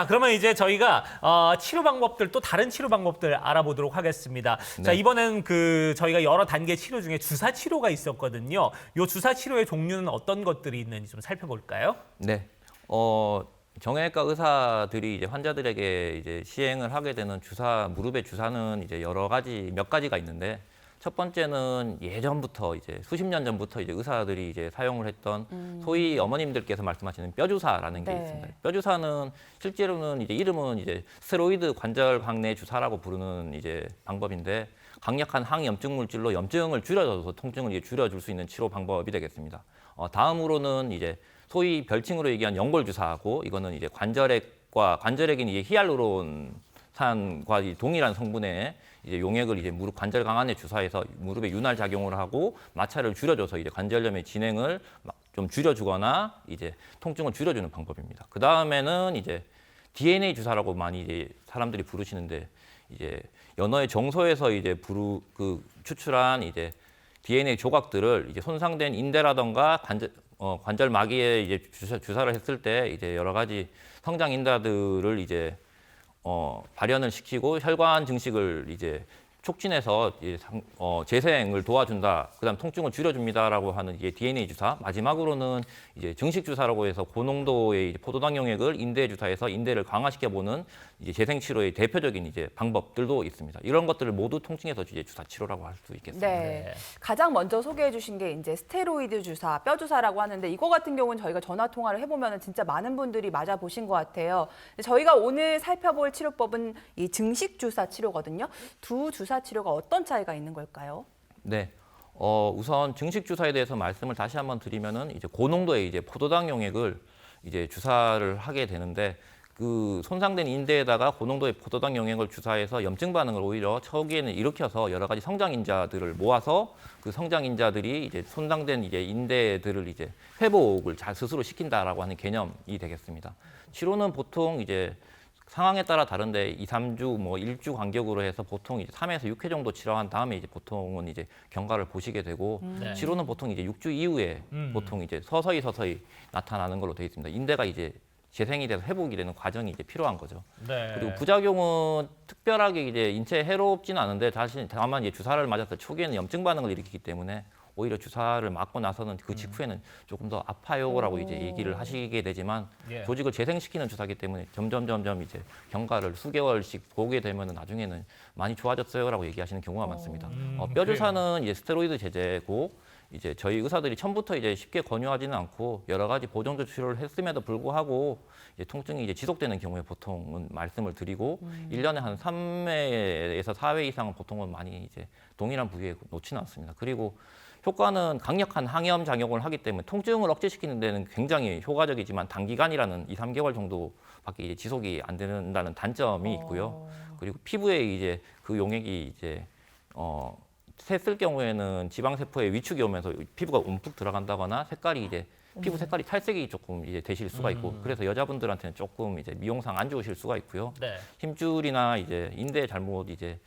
그러면 이제 저희가 치료 방법들 또 다른 치료 방법들 알아보도록 하겠습니다. 네. 자, 이번엔 저희가 여러 단계 치료 중에 주사 치료가 있었거든요. 이 주사 치료의 종류는 어떤 것들이 있는지 좀 살펴볼까요? 네. 정형외과 의사들이 이제 환자들에게 이제 시행을 하게 되는 무릎의 주사는 이제 몇 가지가 있는데, 첫 번째는 예전부터 이제 수십 년 전부터 이제 의사들이 이제 사용을 했던 소위 어머님들께서 말씀하시는 뼈주사라는 게 네. 있습니다. 뼈주사는 실제로는 이제 이름은 이제 스테로이드 관절 확내 주사라고 부르는 이제 방법인데, 강력한 항염증 물질로 염증을 줄여줘서 통증을 이제 줄여줄 수 있는 치료 방법이 되겠습니다. 다음으로는 이제 소위 별칭으로 얘기한 연골 주사하고, 이거는 이제 관절액인 이제 히알루론산과 동일한 성분의 이제 용액을 이제 무릎 관절 강안에 주사해서 무릎에 윤활 작용을 하고 마찰을 줄여줘서 이제 관절염의 진행을 좀 줄여주거나 이제 통증을 줄여주는 방법입니다. 그 다음에는 이제 DNA 주사라고 많이 이제 사람들이 부르시는데, 이제 연어의 정소에서 이제 추출한 이제 DNA 조각들을 이제 손상된 인대라던가 관절 마기에 이제 주사를 했을 때 이제 여러 가지 성장 인자들을 이제 발현을 시키고 혈관 증식을 이제 촉진해서 재생을 도와준다. 그다음 통증을 줄여줍니다라고 하는 이게 DNA 주사. 마지막으로는 이제 증식 주사라고 해서 고농도의 이제 포도당 용액을 인대에 주사해서 인대를 강화시켜 보는 이제 재생 치료의 대표적인 이제 방법들도 있습니다. 이런 것들을 모두 통칭해서 이제 주사 치료라고 할 수 있겠습니다. 네. 가장 먼저 소개해 주신 게 이제 스테로이드 주사, 뼈 주사라고 하는데, 이거 같은 경우는 저희가 전화 통화를 해보면 진짜 많은 분들이 맞아 보신 것 같아요. 저희가 오늘 살펴볼 치료법은 이 증식 주사 치료거든요. 두 주사 치료가 어떤 차이가 있는 걸까요? 네. 우선 증식 주사에 대해서 말씀을 다시 한번 드리면은, 이제 고농도의 이제 포도당 용액을 이제 주사를 하게 되는데, 그 손상된 인대에다가 고농도의 포도당 용액을 주사해서 염증 반응을 오히려 초기에는 일으켜서 여러 가지 성장 인자들을 모아서 그 성장 인자들이 이제 손상된 이제 인대들을 이제 회복을 잘 스스로 시킨다라고 하는 개념이 되겠습니다. 치료는 보통 이제 상황에 따라 다른데 2, 3주, 뭐 1주 간격으로 해서 보통 이제 3에서 6회 정도 치료한 다음에 이제 보통은 이제 경과를 보시게 되고, 네. 치료는 보통 이제 6주 이후에 보통 이제 서서히 나타나는 걸로 되어 있습니다. 인대가 이제 재생이 돼서 회복이 되는 과정이 이제 필요한 거죠. 네. 그리고 부작용은 특별하게 이제 인체에 해롭지는 않은데, 다만 이제 주사를 맞았을 때 초기에는 염증 반응을 일으키기 때문에 오히려 주사를 맞고 나서는 그 직후에는 조금 더 아파요라고 이제 얘기를 하시게 되지만, 예. 조직을 재생시키는 주사기 때문에 점점 이제 경과를 수개월씩 보게 되면 나중에는 많이 좋아졌어요라고 얘기하시는 경우가 많습니다. 뼈 주사는 이제 스테로이드 제제고, 이제 저희 의사들이 처음부터 이제 쉽게 권유하지는 않고 여러 가지 보정조 치료를 했음에도 불구하고 이제 통증이 이제 지속되는 경우에 보통은 말씀을 드리고, 1년에 한 3회에서 4회 이상은 보통은 많이 이제 동일한 부위에 놓지는 않습니다. 그리고 효과는 강력한 항염 작용을 하기 때문에 통증을 억제시키는 데는 굉장히 효과적이지만, 단기간이라는 2, 3개월 정도밖에 이제 지속이 안 된다는 단점이 있고요. 그리고 피부에 이제 그 용액이 이제 샜을 경우에는 지방세포에 위축이 오면서 피부가 움푹 들어간다거나 피부 색깔이 탈색이 조금 이제 되실 수가 있고, 그래서 여자분들한테는 조금 이제 미용상 안 좋으실 수가 있고요. 네. 힘줄이나 이제 인대에 잘못 이제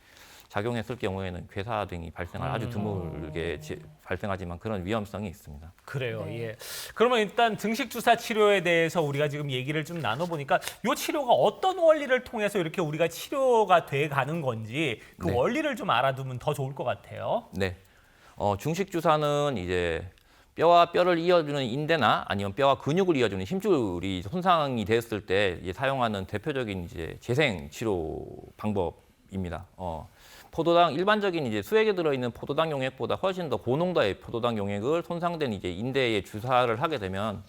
작용했을 경우에는 괴사 등이 발생할 아주 드물게 발생하지만 그런 위험성이 있습니다. 그래요. 네. 예. 그러면 일단 증식 주사 치료에 대해서 우리가 지금 얘기를 좀 나눠보니까 이 치료가 어떤 원리를 통해서 이렇게 우리가 치료가 돼 가는 건지 그 네. 원리를 좀 알아두면 더 좋을 것 같아요. 네. 중식 주사는 이제 뼈와 뼈를 이어주는 인대나 아니면 뼈와 근육을 이어주는 힘줄이 손상이 되었을 때 이제 사용하는 대표적인 이제 재생 치료 방법입니다. 일반적인 이제 수액에 들어있는 포도당 용액보다 훨씬 더 고농도의 포도당 용액을 손상된 이제 인대에 주사를 하게 되면,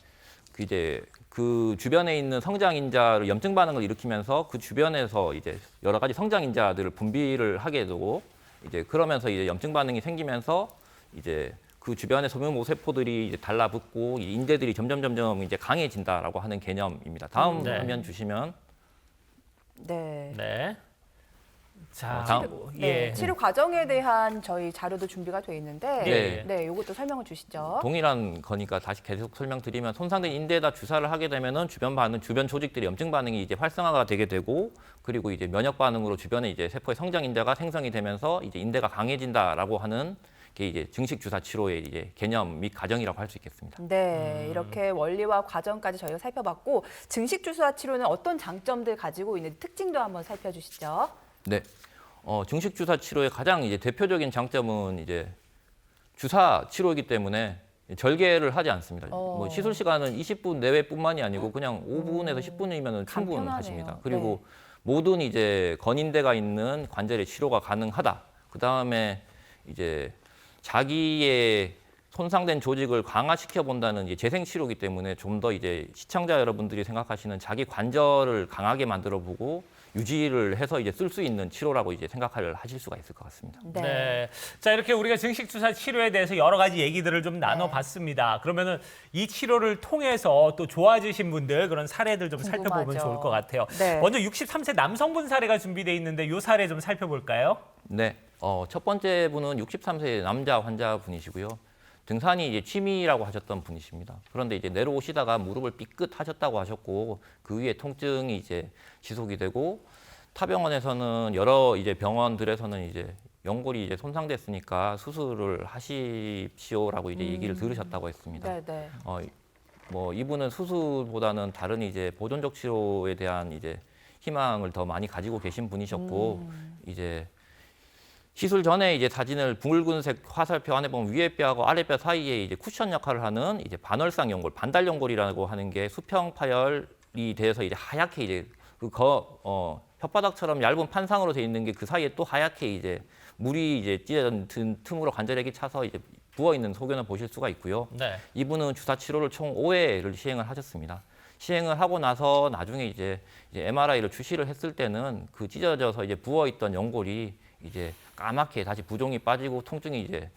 그 주변에 있는 성장 인자를 염증 반응을 일으키면서 그 주변에서 이제 여러 가지 성장 인자들을 분비를 하게 되고, 이제 그러면서 이제 염증 반응이 생기면서 이제 그 주변의 소묘모 세포들이 이제 달라붙고 이 인대들이 점점 이제 강해진다라고 하는 개념입니다. 다음 네. 화면 주시면. 네. 네. 자, 다음. 예. 치료 과정에 대한 저희 자료도 준비가 돼 있는데, 네. 네, 이것도 설명을 주시죠. 동일한 거니까 다시 계속 설명드리면, 손상된 인대에다 주사를 하게 되면은 주변 조직들이 염증 반응이 이제 활성화가 되게 되고, 그리고 이제 면역 반응으로 주변에 이제 세포의 성장 인자가 생성이 되면서 이제 인대가 강해진다라고 하는 게 이제 증식 주사 치료의 이제 개념 및 과정이라고 할 수 있겠습니다. 네, 이렇게 원리와 과정까지 저희가 살펴봤고 증식 주사 치료는 어떤 장점들 가지고 있는지 특징도 한번 살펴주시죠. 네. 증식 주사 치료의 가장 이제 대표적인 장점은 이제 주사 치료이기 때문에 절개를 하지 않습니다. 뭐 시술 시간은 20분 내외뿐만이 아니고 그냥 5분에서 10분이면 충분하십니다. 그리고 모든 이제 건인대가 있는 관절의 치료가 가능하다. 그 다음에 이제 자기의 손상된 조직을 강화시켜 본다는 이제 재생 치료이기 때문에 좀 더 이제 시청자 여러분들이 생각하시는 자기 관절을 강하게 만들어 보고 유지를 해서 이제 쓸 수 있는 치료라고 이제 하실 수가 있을 것 같습니다. 네. 자, 이렇게 우리가 증식 주사 치료에 대해서 여러 가지 얘기들을 좀 나눠봤습니다. 그러면은 이 치료를 통해서 또 좋아지신 분들 그런 사례들 좀 살펴보면 궁금하죠. 좋을 것 같아요. 네. 먼저 63세 남성분 사례가 준비되어 있는데 이 사례 좀 살펴볼까요? 네. 첫 번째 분은 63세 남자 환자분이시고요. 등산이 이제 취미라고 하셨던 분이십니다. 그런데 이제 내려오시다가 무릎을 삐끗하셨다고 하셨고 그 위에 통증이 이제 지속이 되고 타병원에서는 여러 이제 병원들에서는 이제 연골이 이제 손상됐으니까 수술을 하십시오라고 이제 얘기를 들으셨다고 했습니다. 네, 네. 뭐 이분은 수술보다는 다른 이제 보존적 치료에 대한 이제 희망을 더 많이 가지고 계신 분이셨고 이제 시술 전에 이제 사진을 붉은색 화살표 안에 보면 위에 뼈하고 아래 뼈 사이에 이제 쿠션 역할을 하는 이제 반월상 연골, 반달 연골이라고 하는 게 수평 파열이 돼서 이제 하얗게 이제 혓바닥처럼 얇은 판상으로 돼 있는 게 그 사이에 또 하얗게 이제 물이 이제 찢어진 틈으로 관절액이 차서 이제 부어 있는 소견을 보실 수가 있고요. 네. 이분은 주사 치료를 총 5회를 시행을 하셨습니다. 시행을 하고 나서 나중에 이제 MRI를 주시를 했을 때는 그 찢어져서 이제 부어 있던 연골이 이제 까맣게 다시 부종이 빠지고 통증이 이제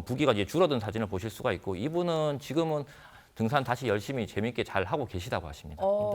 부기가 이제 줄어든 사진을 보실 수가 있고 이분은 지금은 등산 다시 열심히 재밌게 잘 하고 계시다고 하십니다.